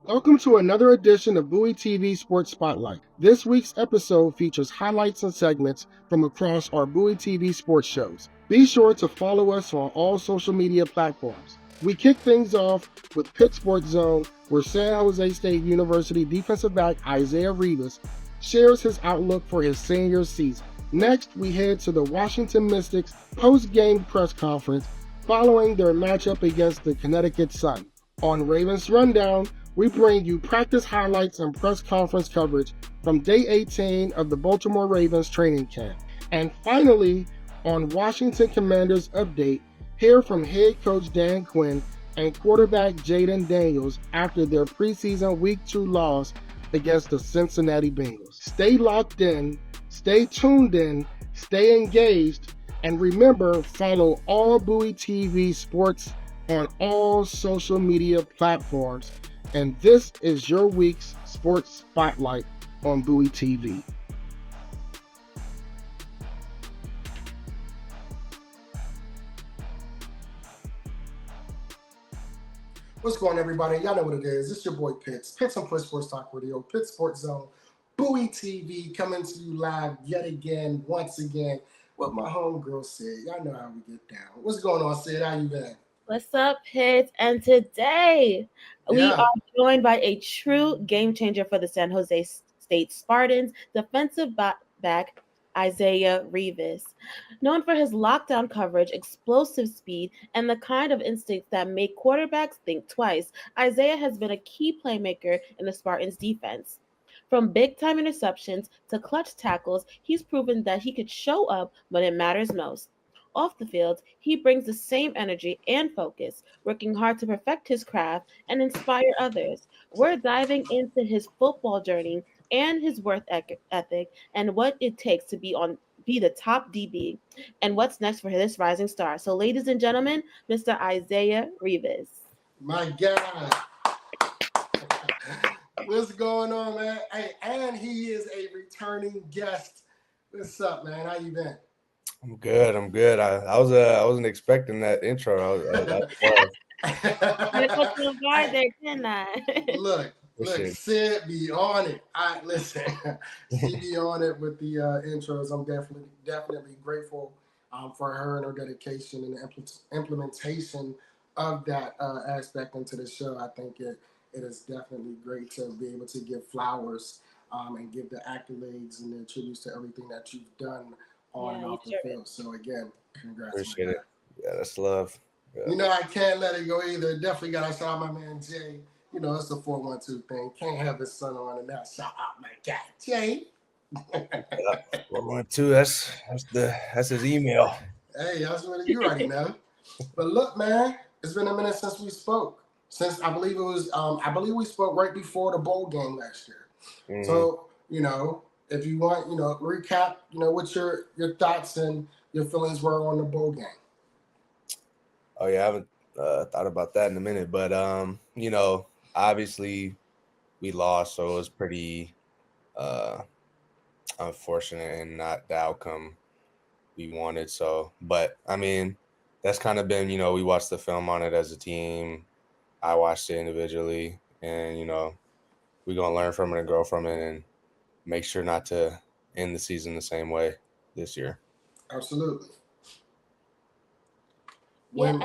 Welcome to another edition of BowieTV Sports Spotlight. This week's episode features highlights and segments from across our BowieTV sports shows. Be sure to follow us on all social media platforms. We kick things off with Pitt Sports Zone, where San Jose State University defensive back Isiah Revis shares his outlook for his senior season. Next, we head to the Washington Mystics post-game press conference following their matchup against the Connecticut Sun. On Ravens Rundown, we bring you practice highlights and press conference coverage from day 18 of the Baltimore Ravens training camp. And finally, on Washington Commanders Update, hear from head coach Dan Quinn and quarterback Jayden after their preseason Week 2 loss against the Cincinnati Bengals. Stay locked in, stay tuned in, stay engaged, and remember, follow all Bowie TV sports on all social media platforms. And this is your week's Sports Spotlight on Bowie TV. What's going on, everybody? Y'all know what it is. It's your boy Pitts and Push Sports Talk Radio, Pitt Sports Zone, Bowie TV, coming to you live yet again, once again, what my homegirl said. Y'all know how we get down. What's going on, Sid? How you been? What's up, Pitts? And today we are joined by a true game changer for the San Jose State Spartans, defensive back Isiah Revis. Known for his lockdown coverage, explosive speed, and the kind of instincts that make quarterbacks think twice, Isiah has been a key playmaker in the Spartans' defense. From big-time interceptions to clutch tackles, he's proven that he could show up when it matters most. Off the field, he brings the same energy and focus, working hard to perfect his craft and inspire others. We're diving into his football journey and his work ethic and what it takes to be the top DB and what's next for this rising star. So, ladies and gentlemen, Mr. Isiah Revis. My God. What's going on, man? Hey, and he is a returning guest. What's up, man? How you been? I'm good. I wasn't expecting that intro. Look, Sid be on it. Listen, Sid be on it with the intros. I'm definitely grateful for her and her dedication and the implementation of that aspect into the show. I think it is definitely great to be able to give flowers and give the accolades and the tributes to everything that you've done on and off the field. So again, congrats. Appreciate it. Yeah, that's love. Yeah. You know, I can't let it go either. Definitely got to shout out my man Jay. You know, it's the 412 thing. Can't have his son on and not shout out my guy Jay. 412. That's his email. Hey, that's what you already know. But look, man, it's been a minute since we spoke. Since I believe we spoke right before the bowl game last year. Mm-hmm. So, you know, if you want, recap, what your thoughts and your feelings were on the bowl game. Oh yeah, I haven't thought about that in a minute, but obviously we lost, so it was pretty unfortunate and not the outcome we wanted. So, but I mean, that's kind of been, we watched the film on it as a team. I watched it individually, and we're gonna learn from it and grow from it, and make sure not to end the season the same way this year. Absolutely. Go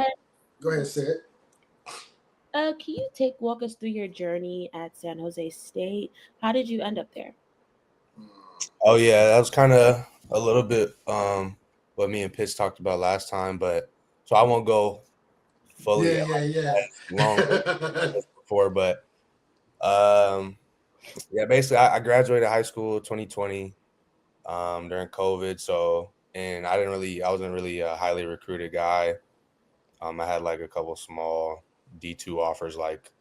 ahead, Sid. Can you walk us through your journey at San Jose State? How did you end up there? Oh yeah, that was kind of a little bit what me and Pitts talked about last time, but so I won't go fully long as before, but basically I graduated high school 2020 during COVID, so and I wasn't really a highly recruited guy. I had like a couple small D2 offers like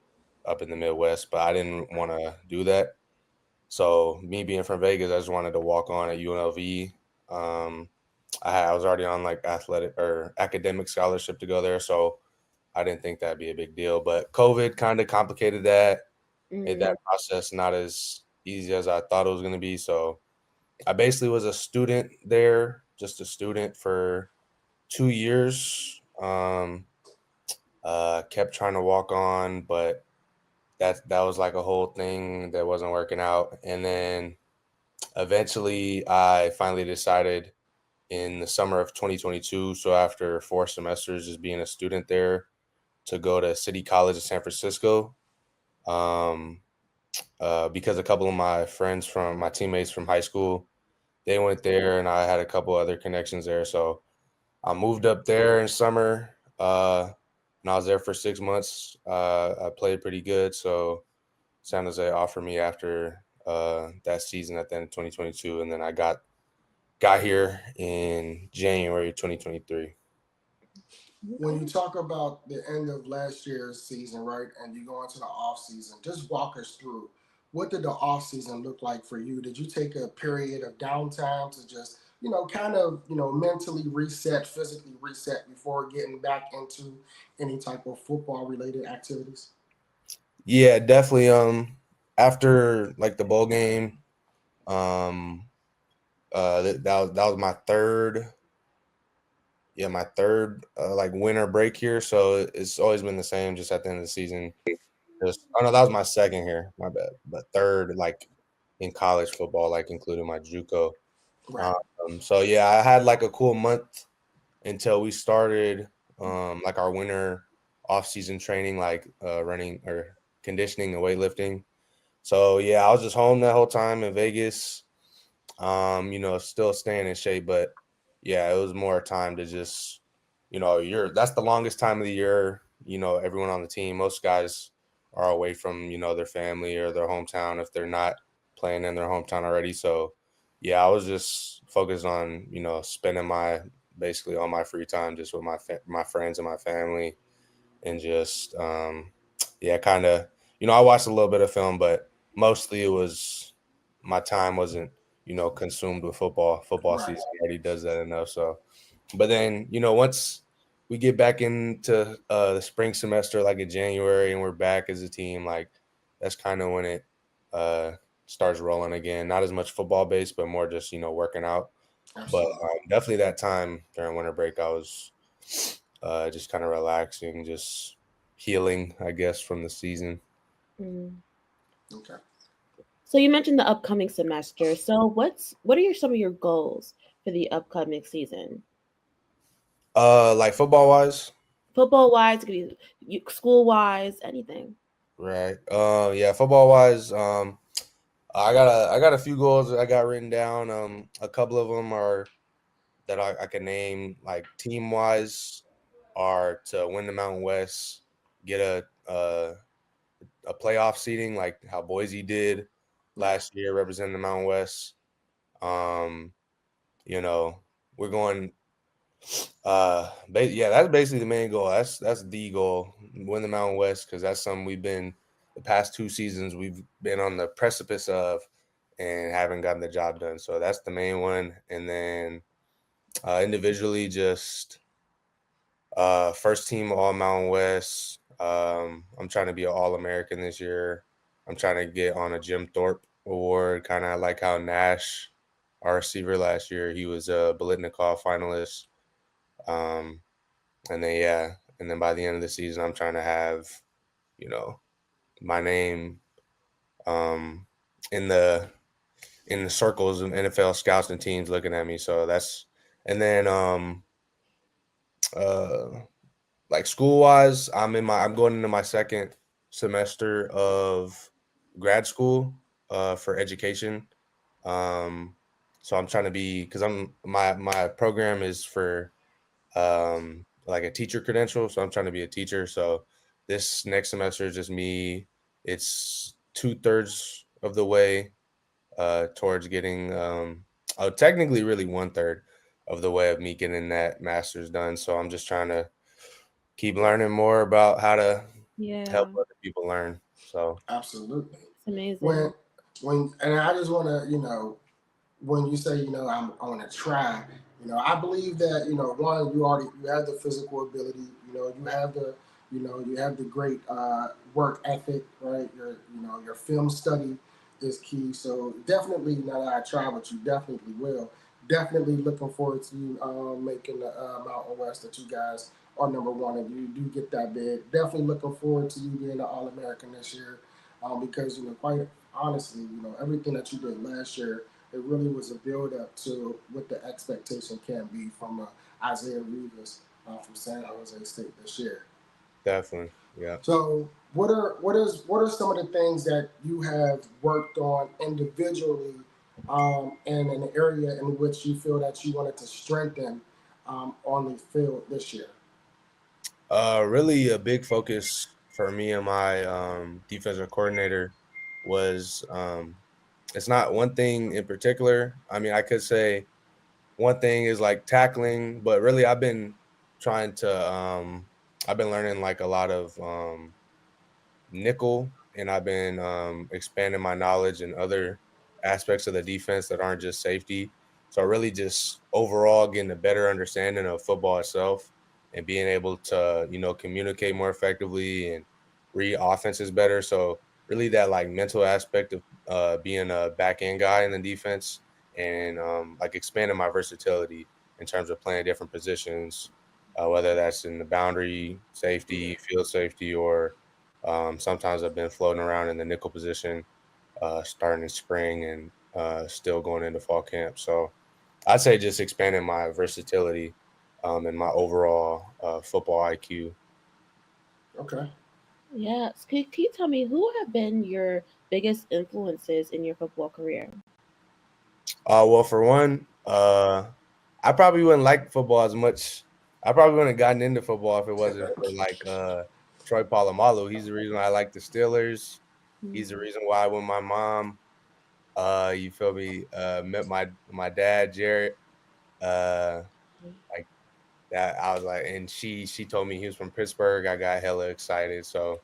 up in the Midwest, but I didn't want to do that. So me being from Vegas, I just wanted to walk on at UNLV. I was already on like athletic or academic scholarship to go there, so I didn't think that'd be a big deal. But COVID kind of complicated that, made that process not as easy as I thought it was going to be. So I basically was a student there, just a student for 2 years. Kept trying to walk on, but that was like a whole thing that wasn't working out. And then eventually I finally decided in the summer of 2022, so after 4 semesters just being a student there, to go to City College of San Francisco. Um, because a couple of my friends from my teammates from high school, they went there, and I had a couple other connections there. So I moved up there in summer, and I was there for 6 months. I played pretty good, so San Jose offered me after that season at the end of 2022, and then I got here in January 2023. When you talk about the end of last year's season, right, and you go into the off season, just walk us through what did the off season look like for you? Did you take a period of downtime to just, kind of, mentally reset, physically reset before getting back into any type of football related activities? Yeah, definitely. After like the bowl game, um, that was my third, yeah, my third like winter break here. So it's always been the same. Just at the end of the season, just oh no, that was my second here. My bad, but third like in college football, like including my JUCO. Right. So yeah, I had like a cool month until we started like our winter off season training, like running or conditioning and weightlifting. So yeah, I was just home that whole time in Vegas. Still staying in shape, but yeah, it was more time to just, that's the longest time of the year. Everyone on the team, most guys are away from, their family or their hometown if they're not playing in their hometown already. So yeah, I was just focused on, spending basically all my free time just with my friends and my family, and just yeah, kind of, I watched a little bit of film, but mostly it was my time wasn't, consumed with football. Football Right. season already does that enough. So, but then, once we get back into the spring semester, like in January, and we're back as a team, like that's kind of when it uh, starts rolling again. Not as much football based, but more just, working out. But Absolutely. definitely that time during winter break, I was just kind of relaxing, just healing, I guess, from the season. Mm. Okay. So you mentioned the upcoming semester. So what are some of your goals for the upcoming season? Like football wise, Football wise, school wise, anything. right? Yeah, football wise, I got a few goals that I got written down. A couple of them are that I can name, like team wise, are to win the Mountain West, get a playoff seating like how Boise did Right. last year, representing the Mountain West. Um, you know, we're going. Yeah, that's basically the main goal. That's the goal. Win the Mountain West, because that's something we've been the past 2 seasons we've been on the precipice of and haven't gotten the job done. So that's the main one. And then individually, just first team All Mountain West. I'm trying to be an All American this year. I'm trying to get on a Jim Thorpe award, kind of like how Nash, our receiver last year, he was a Bolitnikov finalist. Um, and then by the end of the season, I'm trying to have, you know, my name um in the circles of NFL scouts and teams looking at me. So that's, and then uh like school wise, I'm going into my second semester of grad school for education. Um so I'm trying to be, because my program is for like a teacher credential, so I'm trying to be a teacher. So this next semester is just me. It's 2/3 of the way towards getting technically really 1/3 of the way of me getting that master's done. So I'm just trying to keep learning more about how to help Yeah, other people learn. So Absolutely. it's amazing. When and I just want to, when you say, I'm on a try, I believe that, one, you have the physical ability, you have the great work ethic, right? Your film study is key. So definitely, now that I try, but you definitely will. Definitely looking forward to you making the Mountain West, that you guys are number one and you do get that bid. Definitely looking forward to you being an All American this year. because quite honestly, everything that you did last year, it really was a build up to what the expectation can be from Isiah Revis from San Jose State this year. Definitely, yeah. So, what are some of the things that you have worked on individually, in an area in which you feel that you wanted to strengthen on the field this year? Really a big focus for me and my defensive coordinator was it's not one thing in particular. I mean, I could say one thing is like tackling, but really trying to I've been learning like a lot of nickel, and I've been expanding my knowledge in other aspects of the defense that aren't just safety. So really just overall getting a better understanding of football itself and being able to, communicate more effectively and read offenses better. So really that like mental aspect of being a back end guy in the defense and like expanding my versatility in terms of playing different positions, whether that's in the boundary safety, field safety, or sometimes I've been floating around in the nickel position, starting in spring and still going into fall camp. So I'd say just expanding my versatility and my overall football IQ. Okay. Yeah. So can you tell me who have been your biggest influences in your football career? Well, for one, I probably wouldn't like football as much. I probably wouldn't have gotten into football if it wasn't for like Troy Polamalu. He's the reason I like the Steelers. He's the reason why when my mom you feel me, met my dad, Jared, uh, like that. I was like, and she told me he was from Pittsburgh. I got hella excited. So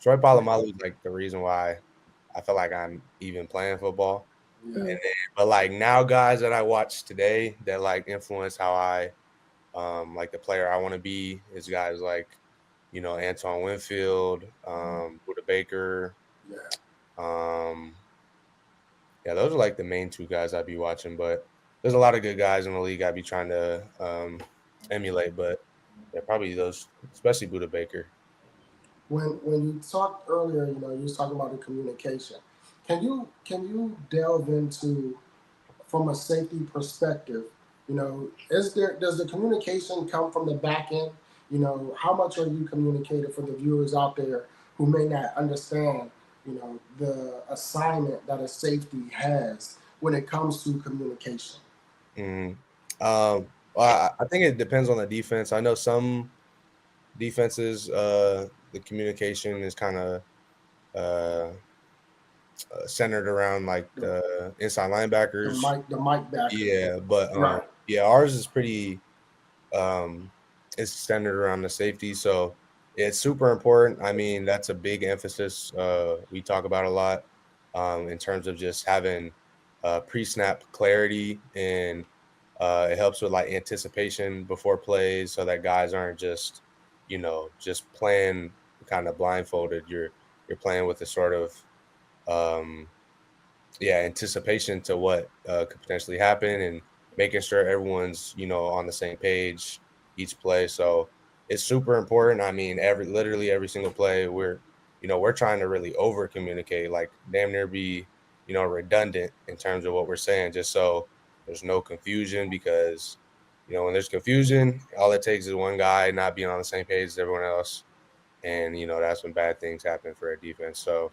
Troy Polamalu is like the reason why I feel like I'm even playing football. Yeah. And then, but like now, guys that I watch today that like influence how I like the player I want to be is guys like Antoine Winfield, Buda Baker, Yeah. um, yeah, those are like the main two guys I'd be watching, but there's a lot of good guys in the league I'd be trying to emulate, but yeah, probably those, especially Buda Baker. When you talked earlier, you was talking about the communication. Can you delve into, from a safety perspective, does the communication come from the back end? How much are you communicating for the viewers out there who may not understand, the assignment that a safety has when it comes to communication? Mm. Well, I think it depends on the defense. I know some defenses, the communication is kind of uh, centered around like The, the inside the linebackers. mic, the mic backer. Yeah, but Right. yeah, ours is pretty it's centered around the safety. So it's super important. I mean, that's a big emphasis we talk about a lot in terms of just having pre-snap clarity, and it helps with like anticipation before plays so that guys aren't just, just playing kind of blindfolded. You're playing with a sort of um, anticipation to what could potentially happen and making sure everyone's, on the same page each play. So it's super important. I mean, literally every single play we're trying to really over communicate, like damn near be, redundant in terms of what we're saying, just so there's no confusion, because, when there's confusion, all it takes is one guy not being on the same page as everyone else. And, that's when bad things happen for a defense. So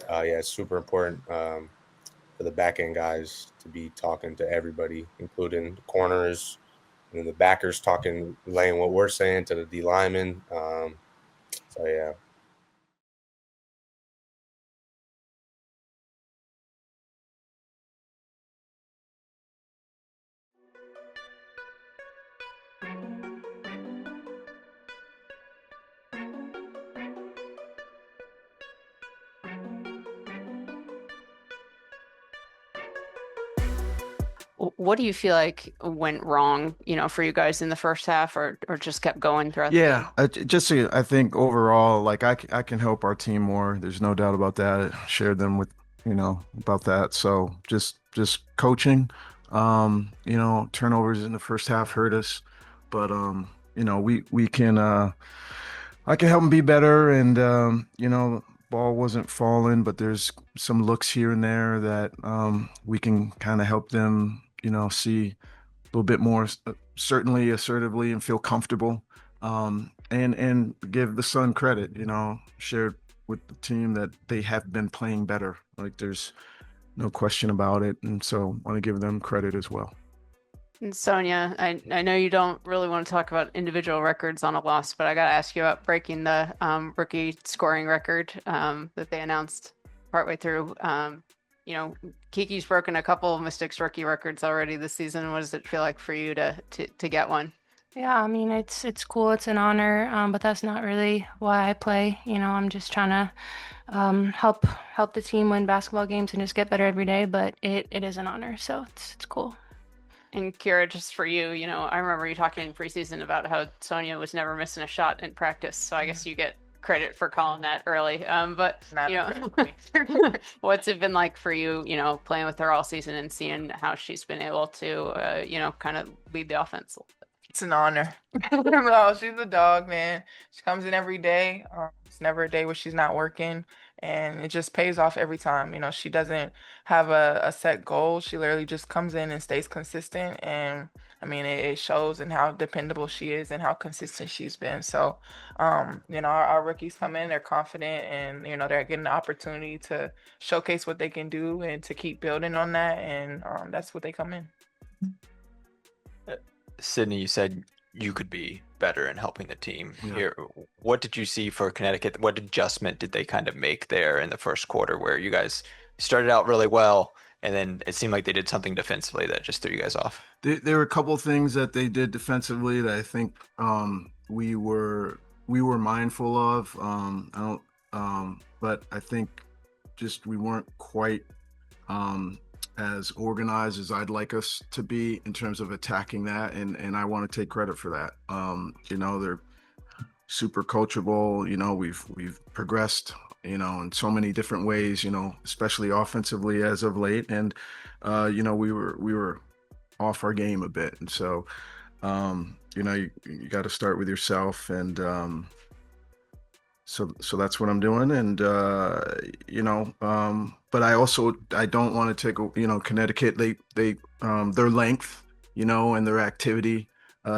yeah, it's super important. For the back end guys to be talking to everybody, including the corners and the backers, talking, relaying what we're saying to the D linemen. So yeah. What do you feel like went wrong, for you guys in the first half, or just kept going throughout the Yeah, game? I think overall, like I can help our team more. There's no doubt about that. I shared them with, about that. So just coaching, turnovers in the first half hurt us, but we can I can help them be better, and ball wasn't falling, but there's some looks here and there that we can kind of help them, see a little bit more certainly assertively and feel comfortable, and give the Sun credit, shared with the team that they have been playing better. Like there's no question about it. And so I want to give them credit as well. And Sonia, I know you don't really want to talk about individual records on a loss, but I got to ask you about breaking the rookie scoring record that they announced partway through. Kiki's broken a couple of Mystics rookie records already this season. What does it feel like for you to get one? Yeah, I mean, it's cool. It's an honor, but that's not really why I play. I'm just trying to help the team win basketball games and just get better every day. But it is an honor, so it's cool. And Kira, just for you, I remember you talking in preseason about how Sonia was never missing a shot in practice. So I guess you get credit for calling that early. But what's it been like for you, playing with her all season and seeing how she's been able to, kind of lead the offense? It's an honor. No, she's a dog, man. She comes in every day. It's never a day where she's not working, and it just pays off every time. She doesn't have a set goal. She literally just comes in and stays consistent, and I mean, it shows in how dependable she is and how consistent she's been. So, our rookies come in, they're confident, and they're getting the opportunity to showcase what they can do and to keep building on that, and that's what they come in. Sydney, you said you could be better in helping the team Yeah. here. What did you see for Connecticut? What adjustment did they kind of make there in the first quarter where you guys started out really well and then it seemed like they did something defensively that just threw you guys off? There were a couple of things that they did defensively that I think we were mindful of. But I think just we weren't quite as organized as I'd like us to be in terms of attacking that, and I want to take credit for that. They're super coachable. We've progressed, in so many different ways, especially offensively as of late, and we were off our game a bit, and so you got to start with yourself, and so that's what I'm doing, and but I don't want to take Connecticut. They their length, and their activity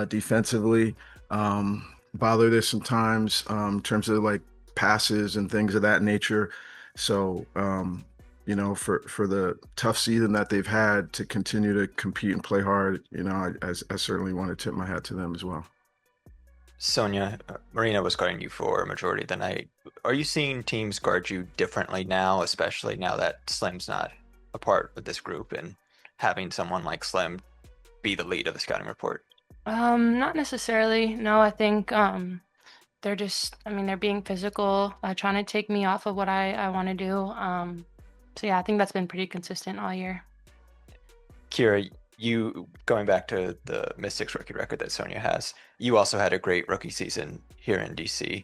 defensively bother this sometimes in terms of like passes and things of that nature. So for the tough season that they've had to continue to compete and play hard, I certainly want to tip my hat to them as well. Sonia, Marina was guarding you for a majority of the night. Are you seeing teams guard you differently now, especially now that Slim's not a part of this group and having someone like Slim be the lead of the scouting report? Not necessarily. No, I think they're being physical, trying to take me off of what I want to do. So yeah, I think that's been pretty consistent all year. Kira, you going back to the Mystics rookie record that Sonia has, you also had a great rookie season here in DC.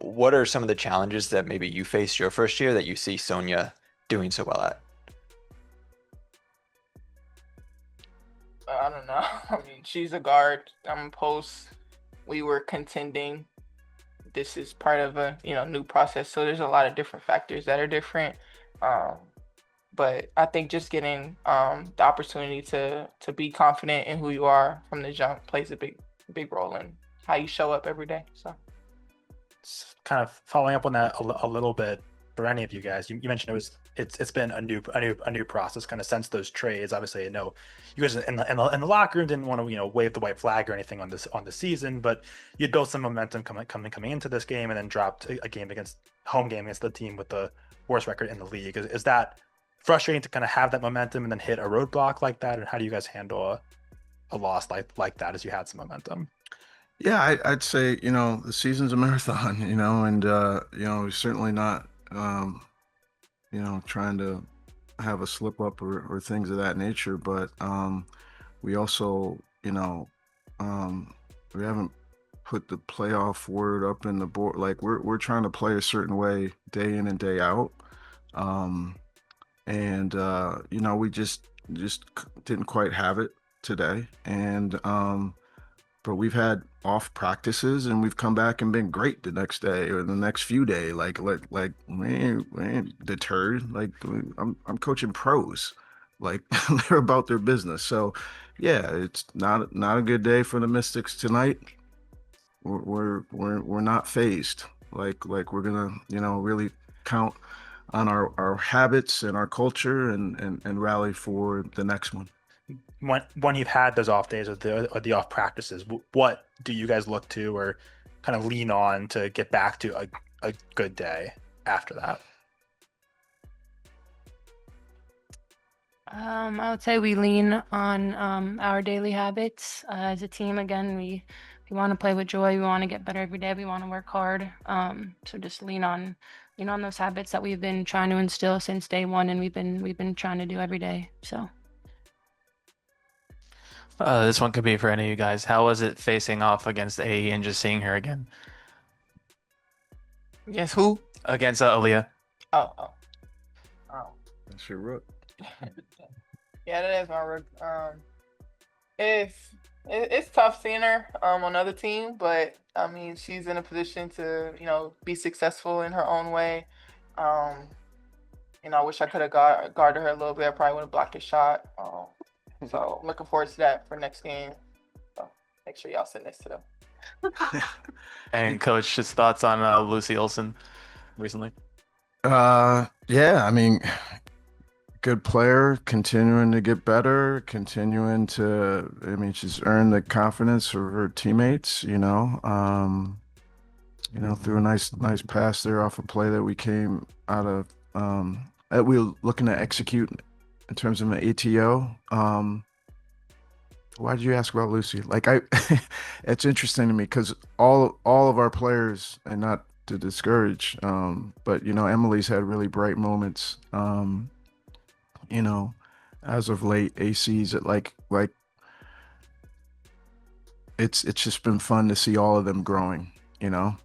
What are some of the challenges that maybe you faced your first year that you see Sonia doing so well at? I don't know. I mean, she's a guard. I'm a post. We were contending. This is part of a new process, so there's a lot of different factors that are different. But I think just getting the opportunity to be confident in who you are from the jump plays a big role in how you show up every day. So, kind of following up on that a little bit for any of you guys, you mentioned it's been a new process kind of since those trades. Obviously, I know you guys in the locker room didn't want to wave the white flag or anything on the season, but you'd built some momentum coming into this game and then dropped a home game against the team with the worst record in the league. Is that frustrating to kind of have that momentum and then hit a roadblock like that? And how do you guys handle a loss like that as you had some momentum? Yeah, I'd say, the season's a marathon, and, we're certainly not, trying to have a slip up or things of that nature. But we also, we haven't put the playoff word up in the board. Like we're trying to play a certain way day in and day out. We just didn't quite have it today. And, but we've had off practices and we've come back and been great the next day or the next few days. Like we ain't deterred. Like I'm coaching pros. Like they're about their business. So yeah, it's not a good day for the Mystics tonight. We're not phased. Like we're gonna, really count on our habits and our culture and rally for the next one. When you've had those off days or the off practices, what do you guys look to or kind of lean on to get back to a good day after that? I would say we lean on our daily habits as a team. Again, we want to play with joy. We want to get better every day. We want to work hard. So just lean on those habits that we've been trying to instill since day one, and we've been trying to do every day. So. This one could be for any of you guys. How was it facing off against A and just seeing her again? Against who? Against Aaliyah. Oh. That's your rook. Yeah, that is my rook. It's tough seeing her on another team, but I mean, she's in a position to be successful in her own way. I wish I could have guarded her a little bit. I probably would have blocked a shot. So I'm looking forward to that for next game. So make sure y'all sit next to them. And Coach, just thoughts on Lucy Olson recently? Yeah, I mean, good player, continuing to get better, she's earned the confidence of her teammates, threw a nice pass there off a play that we came out of, that we were looking to execute in terms of an ATO. Why did you ask about Lucy? It's interesting to me because all of our players, and not to discourage, but Emily's had really bright moments. As of late, AC's it's just been fun to see all of them growing, and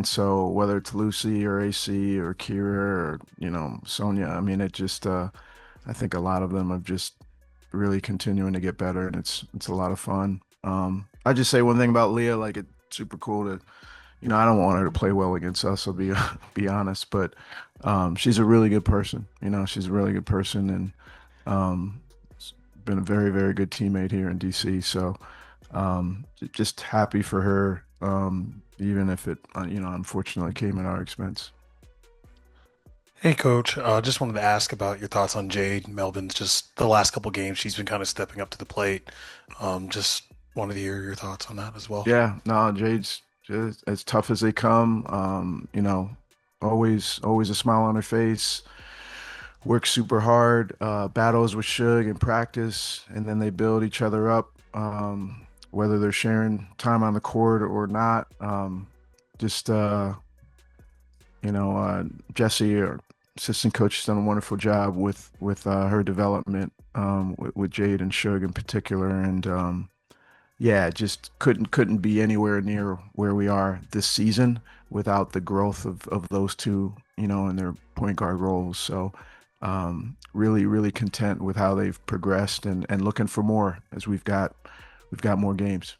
so whether it's Lucy or AC or Kira or Sonia, I mean, it just I think a lot of them have just really continuing to get better, and it's a lot of fun. I just say one thing about Leah, it's super cool to, I don't want her to play well against us, I'll be honest, but she's a really good person. She's a really good person, and been a very, very good teammate here in DC. So just happy for her, even if it, unfortunately came at our expense. Hey, Coach. Just wanted to ask about your thoughts on Jade Melvin's. Just the last couple games, she's been kind of stepping up to the plate. Just wanted to hear your thoughts on that as well. Yeah, no, Jade's just as tough as they come. Always a smile on her face. Works super hard. Battles with Suge in practice, and then they build each other up. Whether they're sharing time on the court or not. Jesse, our assistant coach, has done a wonderful job with her development, with Jade and Suge in particular, and just couldn't be anywhere near where we are this season without the growth of those two, in their point guard roles. So really, really content with how they've progressed and looking for more as we've got more games.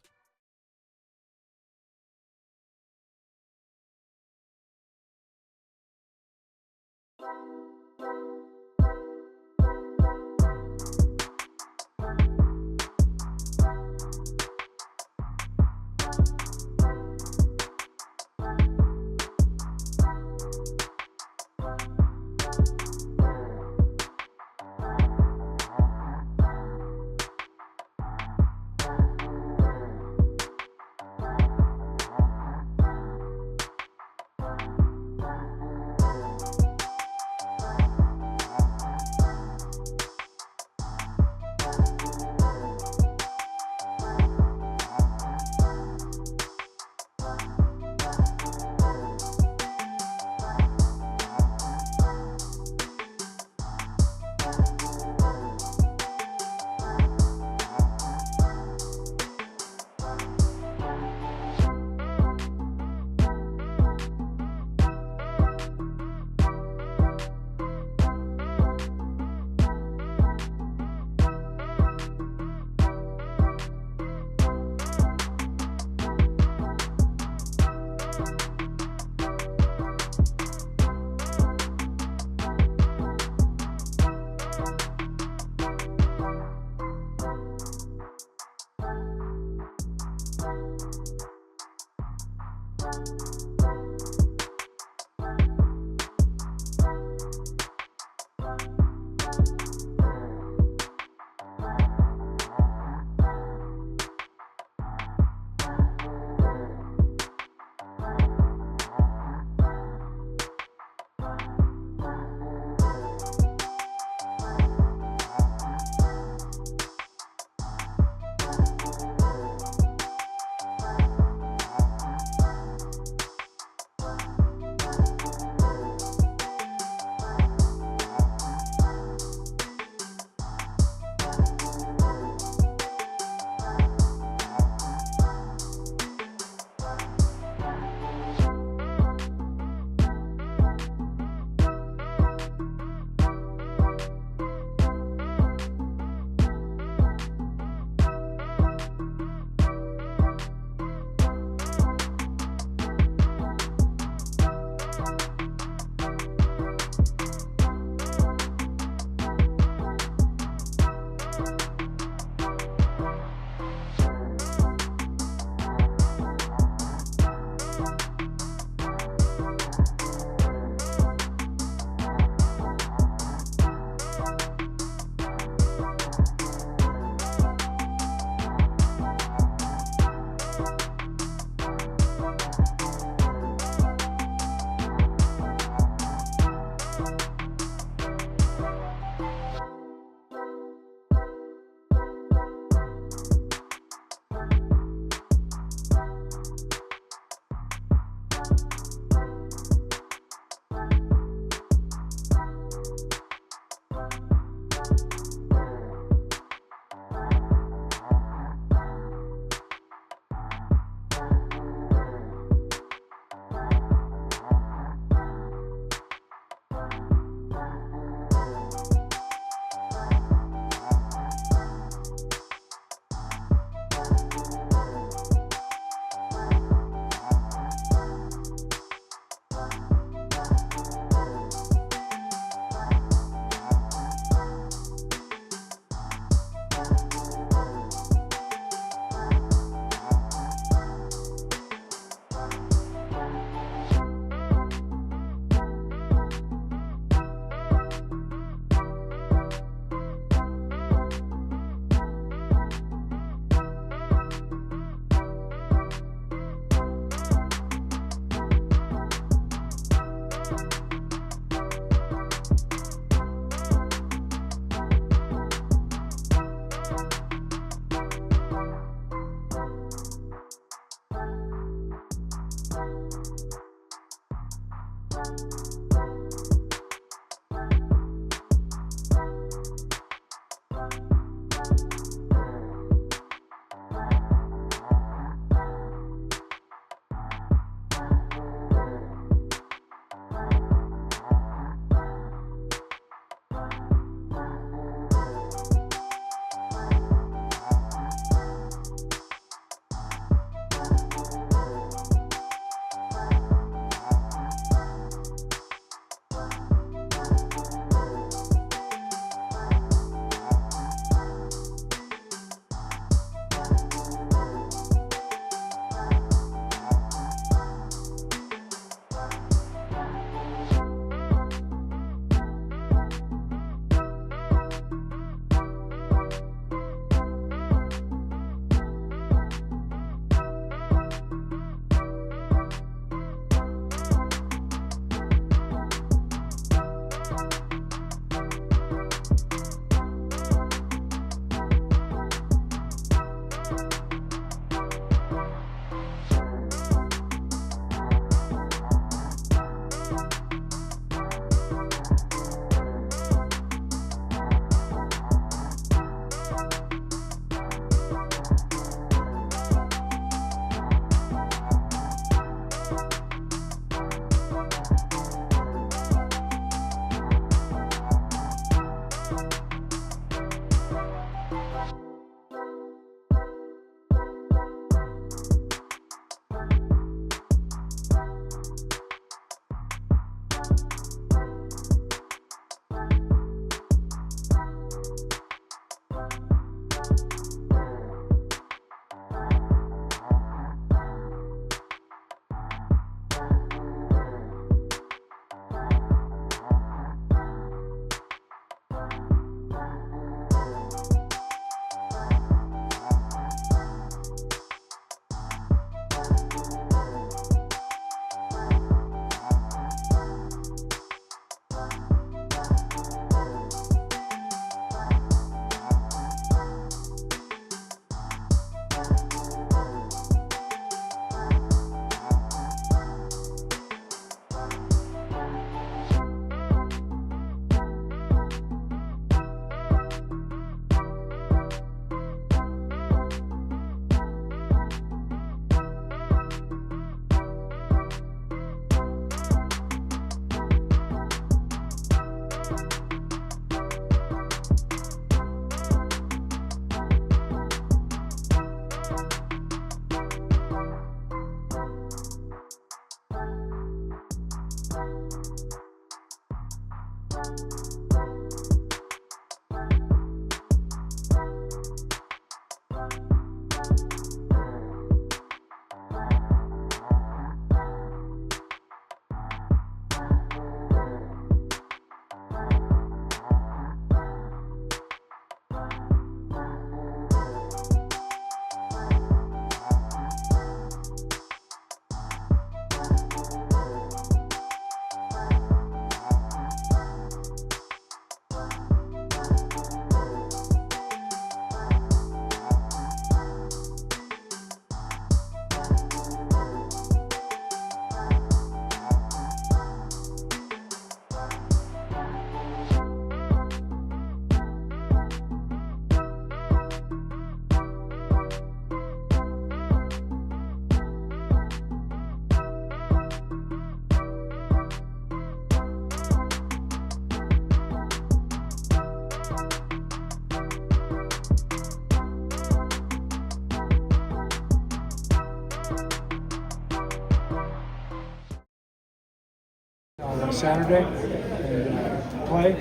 Saturday and play.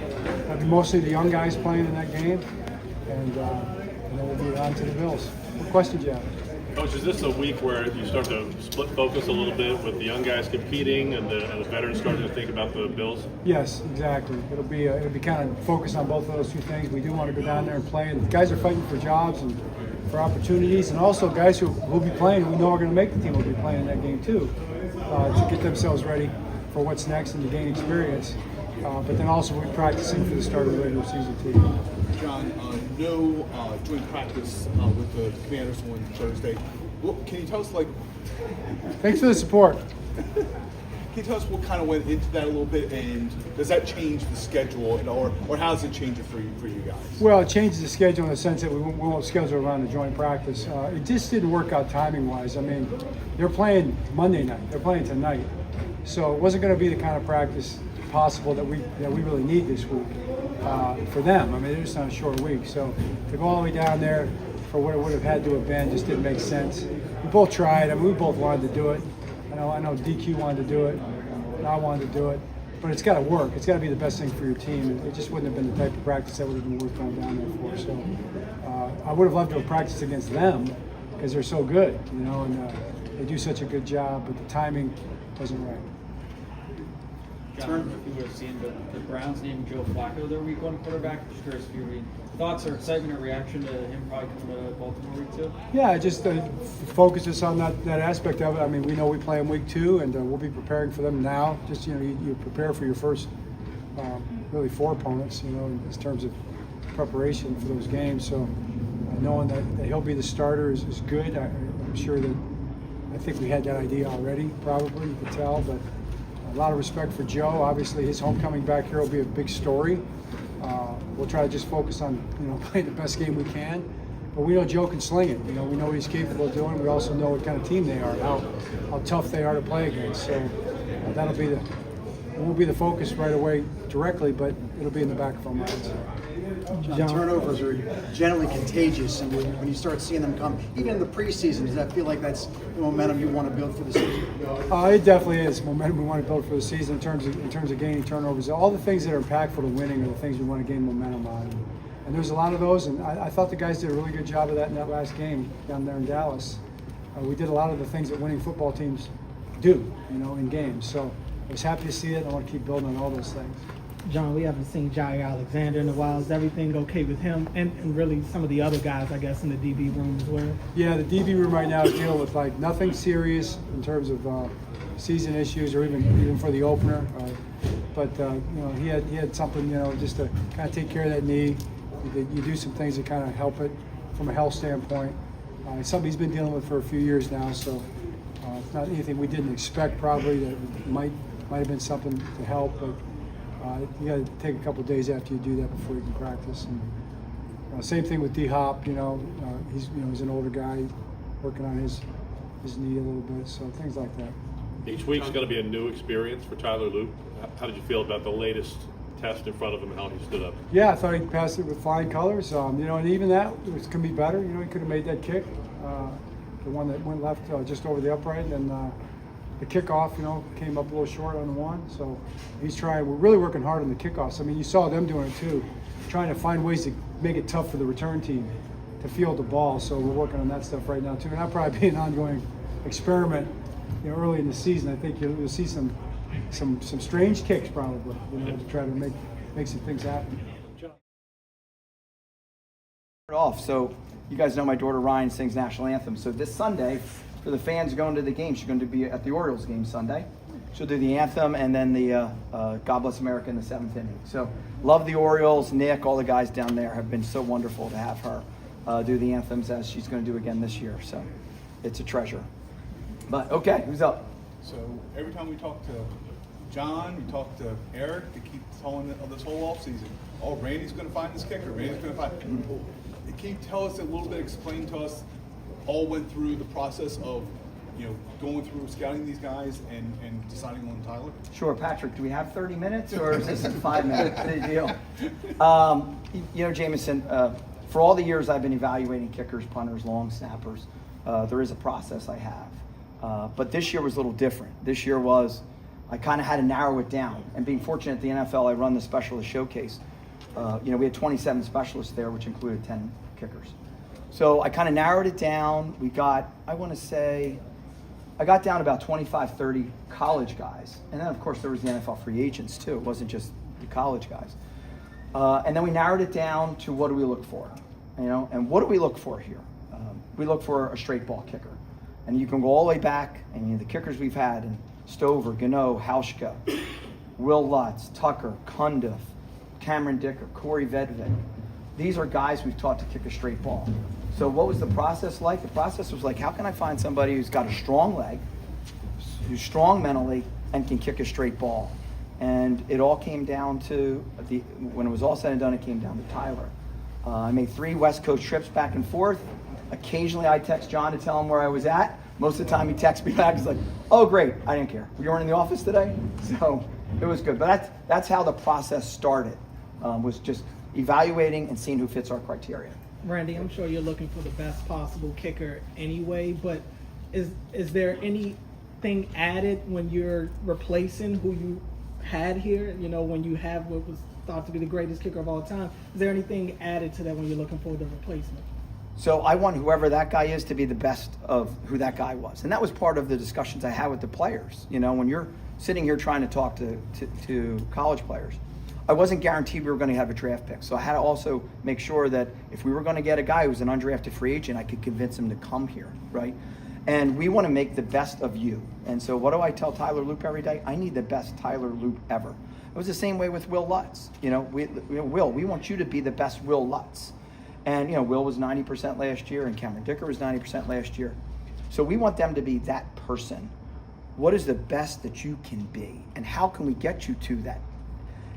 That'll be mostly the young guys playing in that game, and then we'll be on to the Bills. What questions you have? Coach, is this a week where you start to split focus a little bit with the young guys competing and the veterans starting to think about the Bills? Yes, exactly. It'll be kind of focused on both of those two things. We do want to go down there and play, and the guys are fighting for jobs and for opportunities, and also guys who will be playing, we know are going to make the team, will be playing in that game too, to get themselves ready for what's next and to gain experience. But then also we're practicing for the start of the regular season too. John, no joint practice with the Commanders on Thursday. Can you tell us, Thanks for the support. Can you tell us what kind of went into that a little bit, and does that change the schedule, or how does it change it for you guys? Well, it changes the schedule in the sense that we won't schedule around the joint practice. It just didn't work out timing-wise. I mean, they're playing Monday night. They're playing tonight. So it wasn't going to be the kind of practice possible that we really need this week for them. I mean, they're just on a short week. So to go all the way down there for what it would have had to have been just didn't make sense. We both tried. I mean, we both wanted to do it. I know DQ wanted to do it, and I wanted to do it. But it's got to work. It's got to be the best thing for your team. It just wouldn't have been the type of practice that would have been worth going down there for. So I would have loved to have practiced against them because they're so good, and they do such a good job, but the timing wasn't right. John, if you would have seen the Browns named Joe Flacco their week one quarterback, just curious if you thoughts or excitement or reaction to him probably coming to Baltimore week 2? Yeah, just focuses on that aspect of it. I mean, we know we play in week 2, and we'll be preparing for them now. Just, you prepare for your first really 4 opponents, in terms of preparation for those games. So knowing that he'll be the starter is good. I'm sure that I think we had that idea already, probably, you could tell, but a lot of respect for Joe. Obviously, his homecoming back here will be a big story. We'll try to just focus on, playing the best game we can. But we know Joe can sling it. We know what he's capable of doing. We also know what kind of team they are, how tough they are to play against. So that'll be it won't be the focus right away directly, but it'll be in the back of our minds. John, turnovers are generally contagious, and when you start seeing them come, even in the preseason, does that feel like that's the momentum you want to build for the season? It definitely is momentum we want to build for the season in terms of gaining turnovers. All the things that are impactful to winning are the things we want to gain momentum on. And there's a lot of those, and I thought the guys did a really good job of that in that last game down there in Dallas. We did a lot of the things that winning football teams do, in games. So I was happy to see it, and I want to keep building on all those things. John, we haven't seen Jair Alexander in a while. Is everything okay with him and really some of the other guys, I guess, in the DB room as well? Yeah, the DB room right now is dealing with nothing serious in terms of season issues or even for the opener. But he had something, just to kind of take care of that knee. You do some things that kind of help it from a health standpoint. It's something he's been dealing with for a few years now, so it's not anything we didn't expect probably that might have been something to help, but you got to take a couple of days after you do that before you can practice. And same thing with D-Hop. He's an older guy working on his knee a little bit, so things like that. Each week's going to be a new experience for Tyler Loop. How did you feel about the latest test in front of him and how he stood up? Yeah, I thought he passed it with flying colors. And even that can be better. He could have made that kick, the one that went left just over the upright, and the kickoff, came up a little short on one. So he's trying. We're really working hard on the kickoffs. I mean, you saw them doing it too, trying to find ways to make it tough for the return team to field the ball. So we're working on that stuff right now too, and that'll probably be an ongoing experiment. Early in the season, I think you'll see some strange kicks probably, to try to make some things happen. Off. So you guys know my daughter Ryan sings national anthem. So this Sunday, for the fans going to the game, she's going to be at the Orioles game Sunday. She'll do the anthem and then the God Bless America in the 7th inning. So love the Orioles. Nick, all the guys down there have been so wonderful to have her do the anthems as she's going to do again this year. So it's a treasure. But okay, who's up? So every time we talk to John, we talk to Eric, they keep telling this whole offseason, oh, Randy's going to find this kicker. Randy's going to find. Can you tell us a little bit, explain to us, all went through the process of, going through scouting these guys and deciding on Tyler? Sure, Patrick. Do we have 30 minutes, or is this 5 minutes? Big deal. Jameson, for all the years I've been evaluating kickers, punters, long snappers, there is a process I have. But this year was a little different. This year I kind of had to narrow it down. And being fortunate at the NFL, I run the specialist showcase. We had 27 specialists there, which included 10 kickers. So I kind of narrowed it down. We got, I got down about 25, 30 college guys. And then, of course, there was the NFL free agents, too. It wasn't just the college guys. And then we narrowed it down to what do we look for, And what do we look for here? We look for a straight ball kicker. And you can go all the way back, and the kickers we've had, and Stover, Gano, Hauschka, Will Lutz, Tucker, Cundiff, Cameron Dicker, Corey Vedved. These are guys we've taught to kick a straight ball. So what was the process like? The process was like, how can I find somebody who's got a strong leg, who's strong mentally, and can kick a straight ball? And it all came down to, when it was all said and done, it came down to Tyler. I made 3 West Coast trips back and forth. Occasionally I text John to tell him where I was at. Most of the time he texts me back, he's like, oh great, I didn't care. You weren't in the office today? So it was good. But that's how the process started, was just evaluating and seeing who fits our criteria. Randy, I'm sure you're looking for the best possible kicker anyway, but is there anything added when you're replacing who you had here? When you have what was thought to be the greatest kicker of all time, is there anything added to that when you're looking for the replacement? So I want whoever that guy is to be the best of who that guy was. And that was part of the discussions I had with the players. When you're sitting here trying to talk to college players, I wasn't guaranteed we were going to have a draft pick. So I had to also make sure that if we were going to get a guy who was an undrafted free agent, I could convince him to come here, right? And we want to make the best of you. And so what do I tell Tyler Loop every day? I need the best Tyler Loop ever. It was the same way with Will Lutz. Will, we want you to be the best Will Lutz. And, Will was 90% last year, and Cameron Dicker was 90% last year. So we want them to be that person. What is the best that you can be? And how can we get you to that?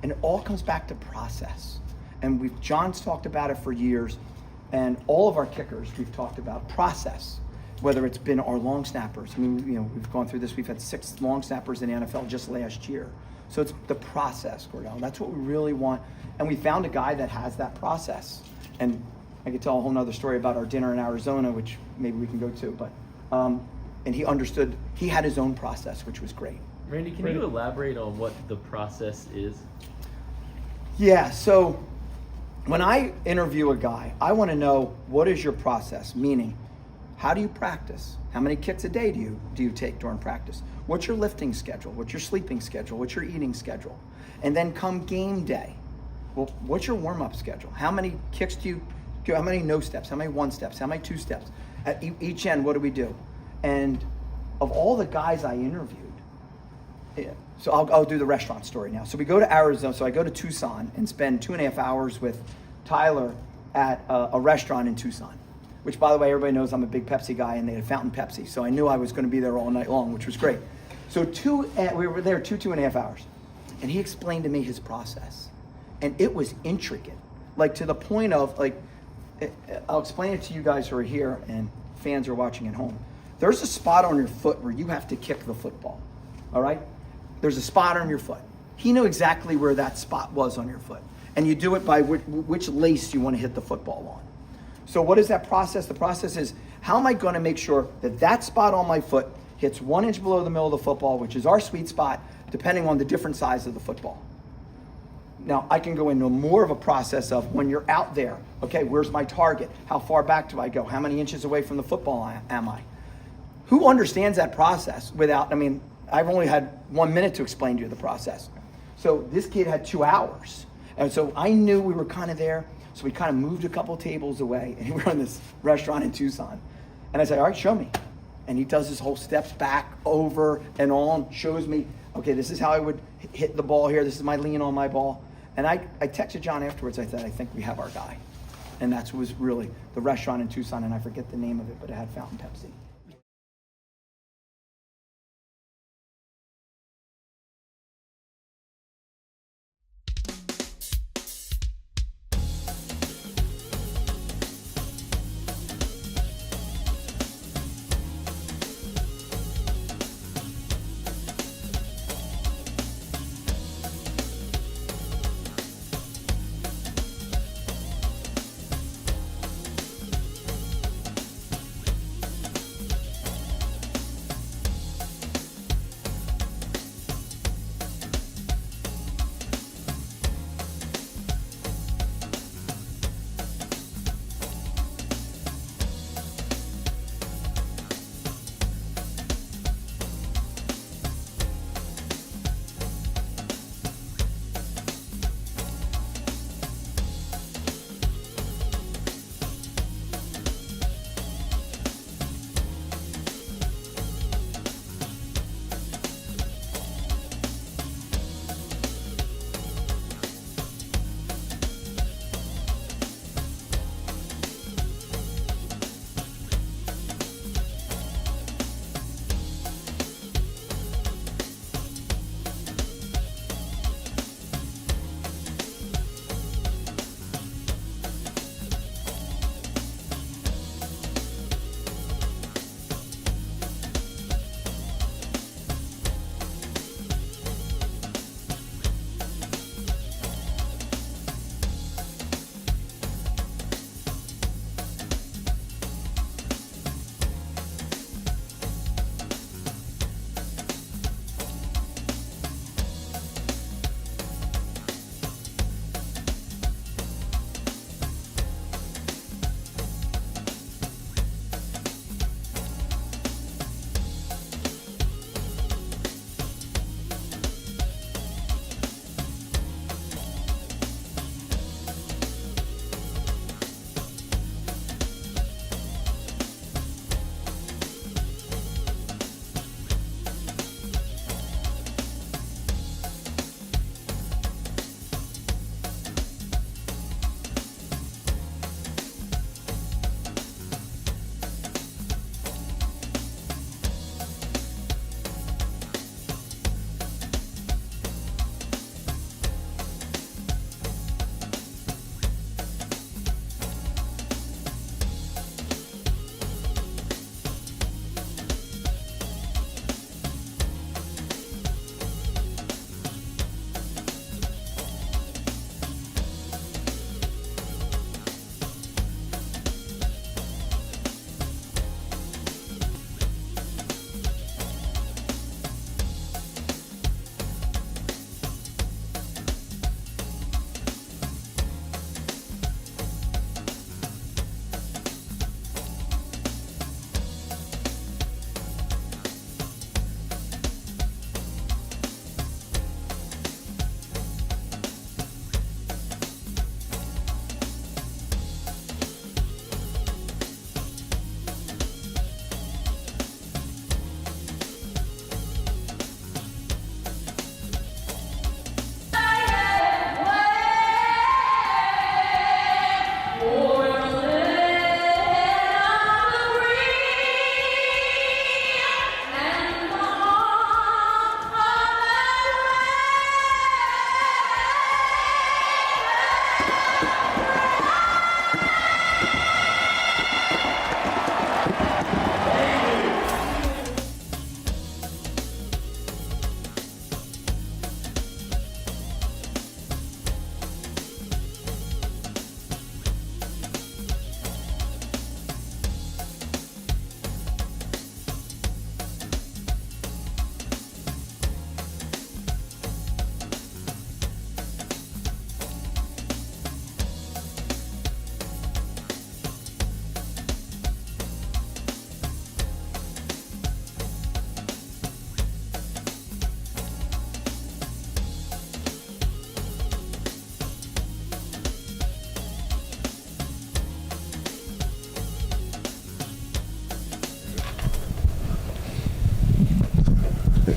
And it all comes back to process. And John's talked about it for years, and all of our kickers, we've talked about process, whether it's been our long snappers. I mean, we've gone through this. We've had 6 long snappers in the NFL just last year. So it's the process, Cordell. That's what we really want. And we found a guy that has that process. And I could tell a whole nother story about our dinner in Arizona, which maybe we can go to. But and he understood. He had his own process, which was great. Randy, can you elaborate on what the process is? Yeah. So when I interview a guy, I want to know, what is your process? Meaning, how do you practice? How many kicks a day do you take during practice? What's your lifting schedule? What's your sleeping schedule? What's your eating schedule? And then come game day, well, what's your warm-up schedule? How many kicks do you do? How many no steps? How many 1 steps? How many 2 steps? At each end, what do we do? And of all the guys I interviewed, so I'll do the restaurant story now. So we go to Arizona. So I go to Tucson and spend 2.5 hours with Tyler at a restaurant in Tucson, which, by the way, everybody knows I'm a big Pepsi guy, and they had fountain Pepsi. So I knew I was going to be there all night long, which was great. So we were there 2.5 hours. And he explained to me his process. And it was intricate, like to the point of, like, I'll explain it to you guys who are here and fans who are watching at home. There's a spot on your foot where you have to kick the football, all right? There's a spot on your foot. He knew exactly where that spot was on your foot. And you do it by which lace you want to hit the football on. So what is that process? The process is, how am I going to make sure that that spot on my foot hits 1 inch below the middle of the football, which is our sweet spot, depending on the different size of the football. Now, I can go into more of a process of when you're out there, okay, where's my target? How far back do I go? How many inches away from the football am I? Who understands that process without, I mean, I've only had 1 minute to explain to you the process. So this kid had 2 hours. And so I knew we were kind of there. So we kind of moved a couple tables away, and we were in this restaurant in Tucson. And I said, all right, show me. And he does his whole steps back, over, and on, shows me, okay, this is how I would hit the ball here. This is my lean on my ball. And I texted John afterwards. I said, I think we have our guy. And that was really the restaurant in Tucson, and I forget the name of it, but it had Fountain Pepsi.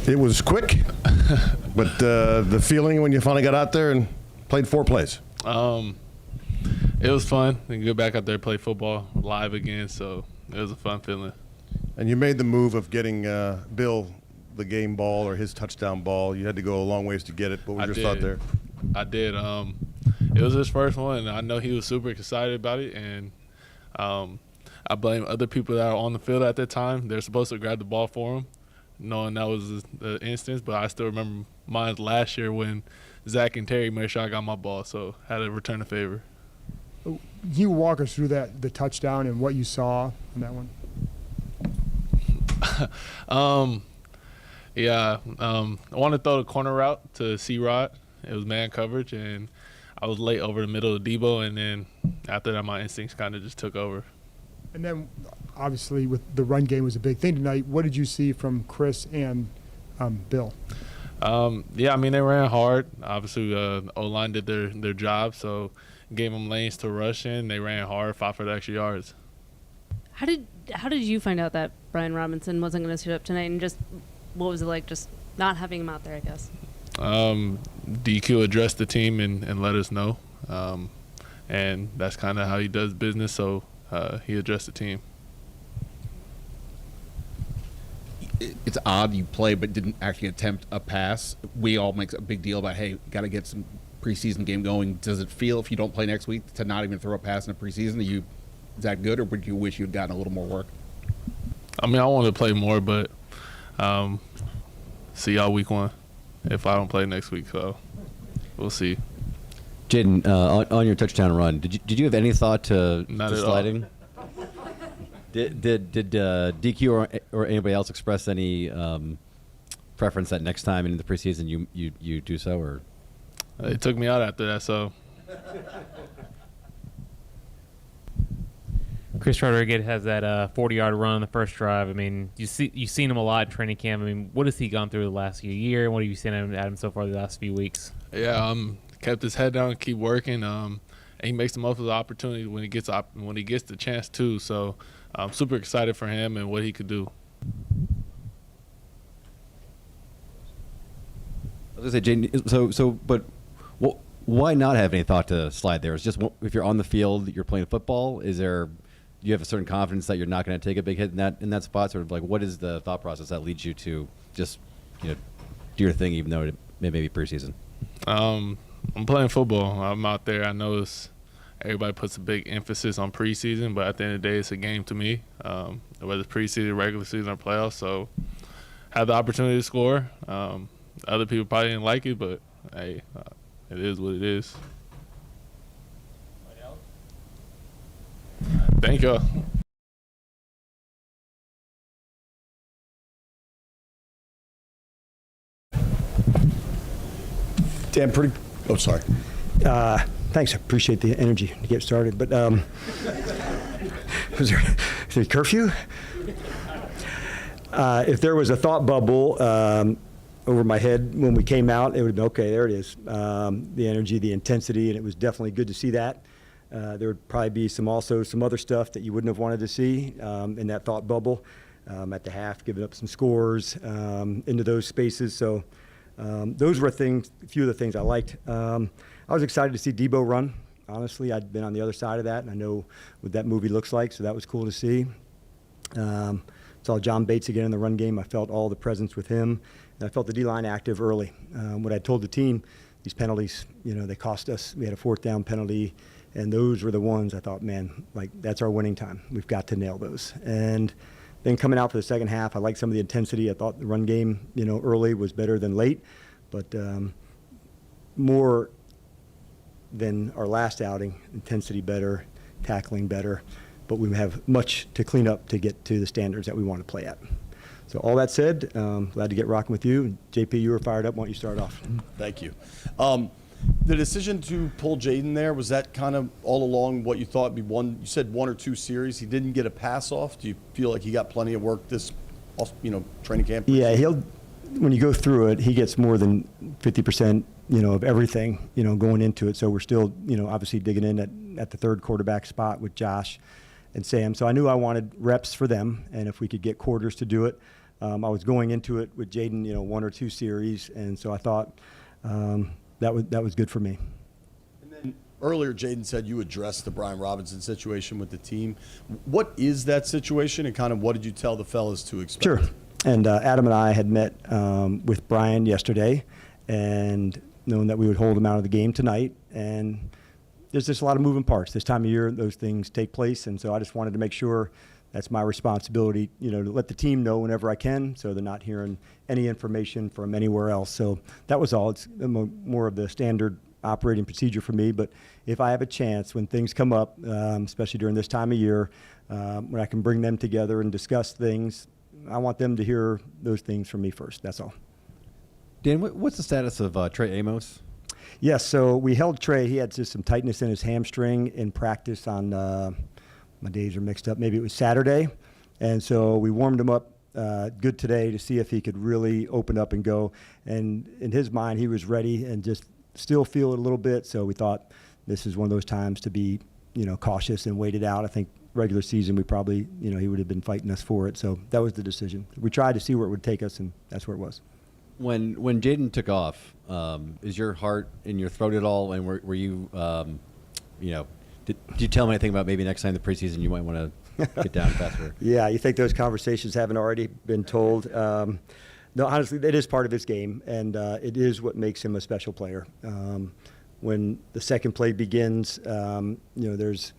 It was quick, but the feeling when you finally got out there and played 4 plays. It was fun to go back out there and play football live again, so it was a fun feeling. And you made the move of getting Bill the game ball or his touchdown ball. You had to go a long ways to get it. What was your thought there? I did. It was his first one, and I know he was super excited about it. And I blame other people that are on the field at that time. They're supposed to grab the ball for him, knowing that was the instance. But I still remember mine last year when Zach and Terry made sure I got my ball, so I had to return the favor. Can you walk us through the touchdown and what you saw in that one? I wanted to throw the corner route to C-Rod. It was man coverage, and I was late over the middle of Debo, and then after that, my instincts kind of just took over. And then, obviously, with the run game was a big thing tonight. What did you see from Chris and Bill? They ran hard. Obviously, O-line did their job, so gave them lanes to rush in. They ran hard, fought for the extra yards. How did you find out that Brian Robinson wasn't going to suit up tonight, and just what was it like just not having him out there, I guess? DQ addressed the team and let us know, and that's kind of how he does business, so he addressed the team. It's odd you play but didn't actually attempt a pass. We all make a big deal about, hey, got to get some preseason game going. Does it feel, if you don't play next week, to not even throw a pass in a preseason? Is that good, or would you wish you'd gotten a little more work? I wanted to play more, but see y'all week 1 if I don't play next week, so we'll see. Jayden, on your touchdown run, did you have any thought to sliding? Did DQ or anybody else express any preference that next time in the preseason you do so, or? It took me out after that, so. Chris Rodriguez has that 40-yard run on the first drive. You've seen him a lot in training camp. What has he gone through the last year? What have you seen at him so far the last few weeks? Yeah, kept his head down, keep working. And he makes the most of the opportunity when he gets the chance too. So I'm super excited for him and what he could do. I was going to say, Jayden, but why not have any thought to slide there? It's just if you're on the field, you're playing football. Do you have a certain confidence that you're not going to take a big hit in that spot? Sort of like, what is the thought process that leads you to just do your thing, even though it may be preseason? I'm playing football. I'm out there. I know everybody puts a big emphasis on preseason, but at the end of the day, it's a game to me, whether it's preseason, regular season, or playoffs. So have the opportunity to score. Other people probably didn't like it, but hey, it is what it is. Thank you. Dan, sorry. Thanks. I appreciate the energy to get started. But is there a curfew? If there was a thought bubble over my head when we came out, it would have been, okay, there it is. The energy, the intensity, and it was definitely good to see that. There would probably be some other stuff that you wouldn't have wanted to see in that thought bubble at the half, giving up some scores into those spaces. So those were a few of the things I liked. I was excited to see Debo run. Honestly, I'd been on the other side of that, and I know what that movie looks like, so that was cool to see. Saw John Bates again in the run game. I felt all the presence with him, and I felt the D-line active early. What I told the team, these penalties, they cost us. We had a 4th down penalty. And those were the ones I thought, man, that's our winning time. We've got to nail those. And then coming out for the second half, I liked some of the intensity. I thought the run game, early was better than late, but more than our last outing, intensity better, tackling better, but we have much to clean up to get to the standards that we want to play at. So all that said, glad to get rocking with you. And JP, you were fired up. Why don't you start off? Thank you. The decision to pull Jayden there, was that kind of all along what you thought would be you said 1 or 2 series? He didn't get a pass off. Do you feel like he got plenty of work this, training camp? Yeah, when you go through it, he gets more than 50%, of everything, going into it. So we're still, obviously digging in at the 3rd quarterback spot with Josh and Sam. So I knew I wanted reps for them, and if we could get quarters to do it, I was going into it with Jayden, 1 or 2 series, and so I thought that was good for me. Earlier, Jayden said you addressed the Brian Robinson situation with the team. What is that situation, and kind of what did you tell the fellas to expect? Sure. And Adam and I had met with Brian yesterday, and knowing that we would hold him out of the game tonight. And there's just a lot of moving parts. This time of year, those things take place, and so I just wanted to make sure that's my responsibility, to let the team know whenever I can, so they're not hearing any information from anywhere else. So that was all. It's more of the standard operating procedure for me. But if I have a chance, when things come up, especially during this time of year, when I can bring them together and discuss things, I want them to hear those things from me first. That's all. Dan, what's the status of Trey Amos? Yes, so we held Trey. He had just some tightness in his hamstring in practice on, my days are mixed up, maybe it was Saturday. And so we warmed him up good today to see if he could really open up and go. And in his mind, he was ready and just still feel it a little bit. So we thought this is one of those times to be, cautious and wait it out. I think regular season, we probably, he would have been fighting us for it. So that was the decision. We tried to see where it would take us, and that's where it was. When Jayden took off, is your heart in your throat at all? And were you, did you tell him anything about maybe next time in the preseason you might want to get down faster? Yeah, you think those conversations haven't already been told? No, honestly, it is part of his game, and it is what makes him a special player. When the second play begins, there's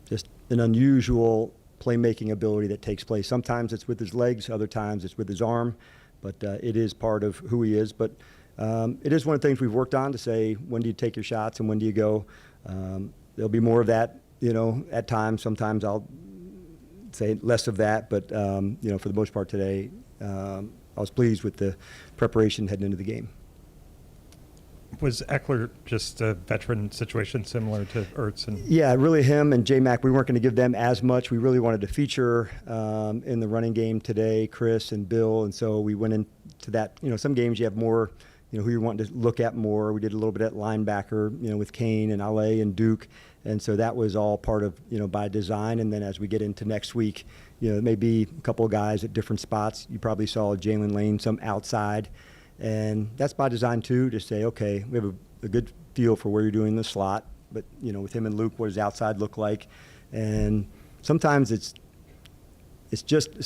just an unusual playmaking ability that takes place. Sometimes it's with his legs, other times it's with his arm, but it is part of who he is. But it is one of the things we've worked on to say, when do you take your shots and when do you go? There'll be more of that, at times. Sometimes I'll say less of that, but, for the most part today, I was pleased with the preparation heading into the game. Was Eckler just a veteran situation similar to Ertz? Yeah, really him and J-Mac, we weren't going to give them as much. We really wanted to feature in the running game today, Chris and Bill, and so we went into that. Some games you have more, who you want to look at more. We did a little bit at linebacker, with Kane and Ale and Duke, and so that was all part of, by design. And then as we get into next week, there may be a couple of guys at different spots. You probably saw Jalen Lane some outside. And that's by design, too, to say, okay, we have a good feel for where you're doing the slot. But, with him and Luke, what does outside look like? And sometimes it's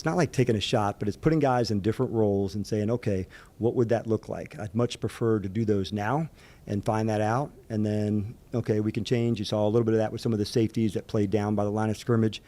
not like taking a shot, but it's putting guys in different roles and saying, okay, what would that look like? I'd much prefer to do those now and find that out. And then, okay, we can change. You saw a little bit of that with some of the safeties that played down by the line of scrimmage.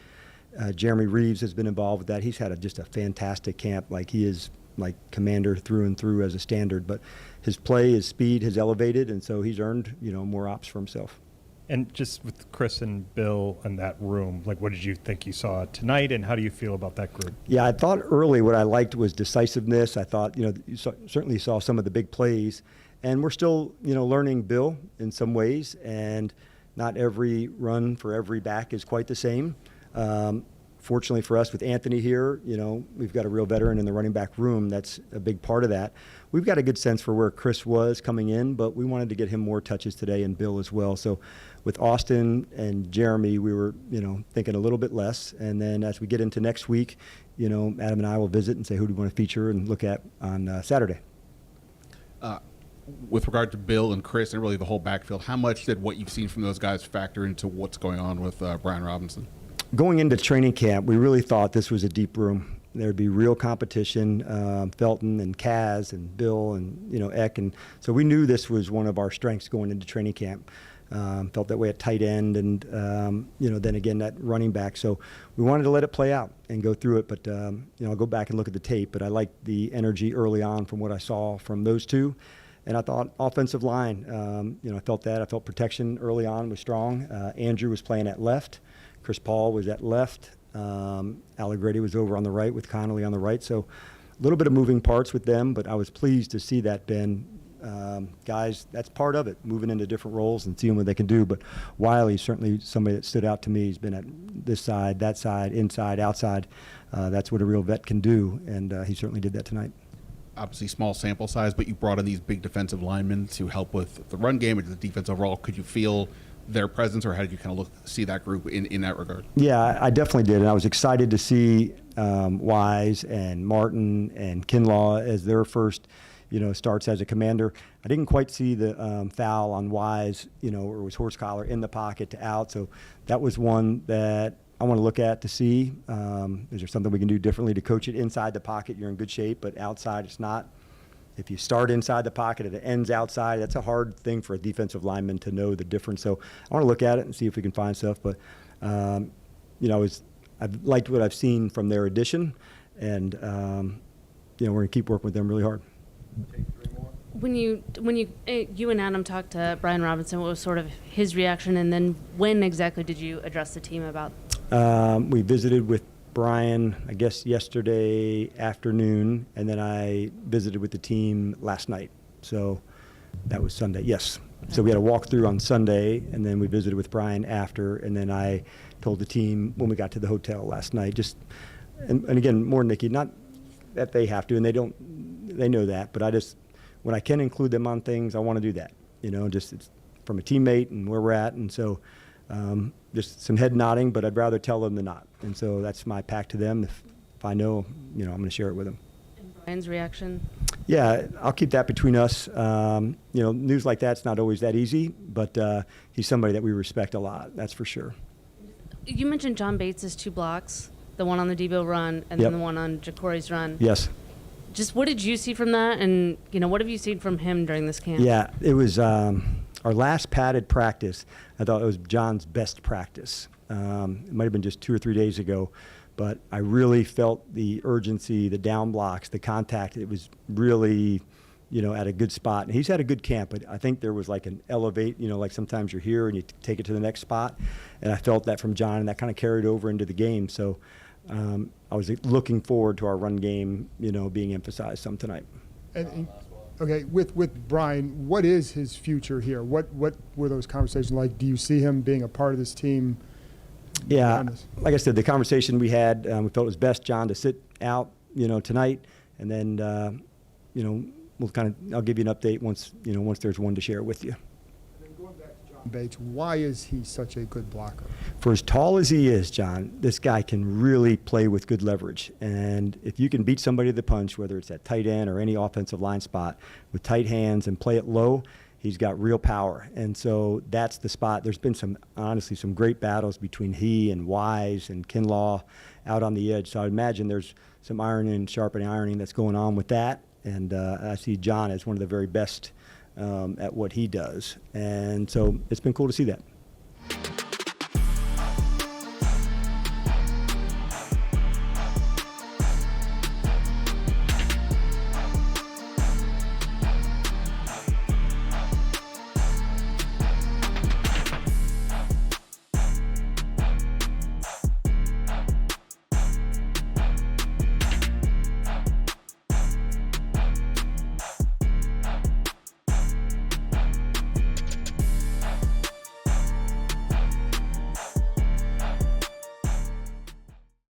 Jeremy Reeves has been involved with that. He's had just a fantastic camp. He is like commander through and through as a standard, but his play, his speed has elevated, and so he's earned, more ops for himself. And just with Chris and Bill in that room, what did you think you saw tonight, and how do you feel about that group? Yeah, I thought early what I liked was decisiveness. I thought, you certainly saw some of the big plays, and we're still, learning Bill in some ways, and not every run for every back is quite the same. Fortunately for us with Anthony here, we've got a real veteran in the running back room. That's a big part of that. We've got a good sense for where Chris was coming in, but we wanted to get him more touches today, and Bill as well. So with Austin and Jeremy, we were, thinking a little bit less. And then as we get into next week, Adam and I will visit and say, who do we want to feature and look at on Saturday? With regard to Bill and Chris and really the whole backfield, how much did what you've seen from those guys factor into what's going on with Brian Robinson? Going into training camp, we really thought this was a deep room. There'd be real competition, Felton and Kaz and Bill and, Eck. And so we knew this was one of our strengths going into training camp. Felt that way at tight end and, then again at running back. So we wanted to let it play out and go through it. But, I'll go back and look at the tape. But I liked the energy early on from what I saw from those two. And I thought offensive line, I felt that. I felt protection early on was strong. Andrew was playing at left. Chris Paul was at left. Allegretti was over on the right with Connolly on the right. So a little bit of moving parts with them, but I was pleased to see that, Ben. Guys, that's part of it, moving into different roles and seeing what they can do. But Wiley's certainly somebody that stood out to me. He's been at this side, that side, inside, outside. That's what a real vet can do, and he certainly did that tonight. Obviously small sample size, but you brought in these big defensive linemen to help with the run game and the defense overall. Could you feel their presence, or how did you kind of see that group in that regard? Yeah, I definitely did, and I was excited to see Wise and Martin and Kinlaw as their first, starts as a commander. I didn't quite see the foul on Wise, or it was horse collar in the pocket to out. So that was one that I want to look at to see. Is there something we can do differently to coach it? Inside the pocket, you're in good shape, but outside it's not. If you start inside the pocket and it ends outside, that's a hard thing for a defensive lineman to know the difference. So I want to look at it and see if we can find stuff. But, I've liked what I've seen from their addition, and, we're going to keep working with them really hard. When you and Adam talked to Brian Robinson, what was sort of his reaction, and then when exactly did you address the team about? We visited with Brian, I guess, yesterday afternoon, and then I visited with the team last night. So that was Sunday, yes. So we had a walkthrough on Sunday, and then we visited with Brian after, and then I told the team when we got to the hotel last night. And again, more Nikki, not that they have to, and they know that, but when I can include them on things, I want to do that. It's from a teammate and where we're at, and so just some head nodding, but I'd rather tell them than not. And so that's my pack to them. If I know, I'm going to share it with them. And Brian's reaction? Yeah, I'll keep that between us. News like that's not always that easy, but he's somebody that we respect a lot, that's for sure. You mentioned John Bates' 2 blocks, the one on the Debo run and then the one on Ja'Cory's run. Yes. Just what did you see from that, and what have you seen from him during this camp? Yeah, it was our last padded practice. I thought it was John's best practice. It might have been just 2 or 3 days ago, but I really felt the urgency, the down blocks, the contact. It was really, at a good spot. And he's had a good camp, but I think there was like an elevate, like sometimes you're here and you take it to the next spot. And I felt that from John, and that kind of carried over into the game. So I was looking forward to our run game, being emphasized some tonight. And okay, with Brian, what is his future here? What were those conversations like? Do you see him being a part of this team? Yeah, like I said, the conversation we had, we felt it was best, John, to sit out, tonight, and then, I'll give you an update once there's one to share with you. Going back to John Bates, why is he such a good blocker? For as tall as he is, John, this guy can really play with good leverage. And if you can beat somebody to the punch, whether it's at tight end or any offensive line spot, with tight hands and play it low, he's got real power. And so that's the spot. There's been some great battles between he and Wise and Kinlaw out on the edge. So I imagine there's some sharpening ironing that's going on with that. And I see John as one of the very best at what he does. And so it's been cool to see that.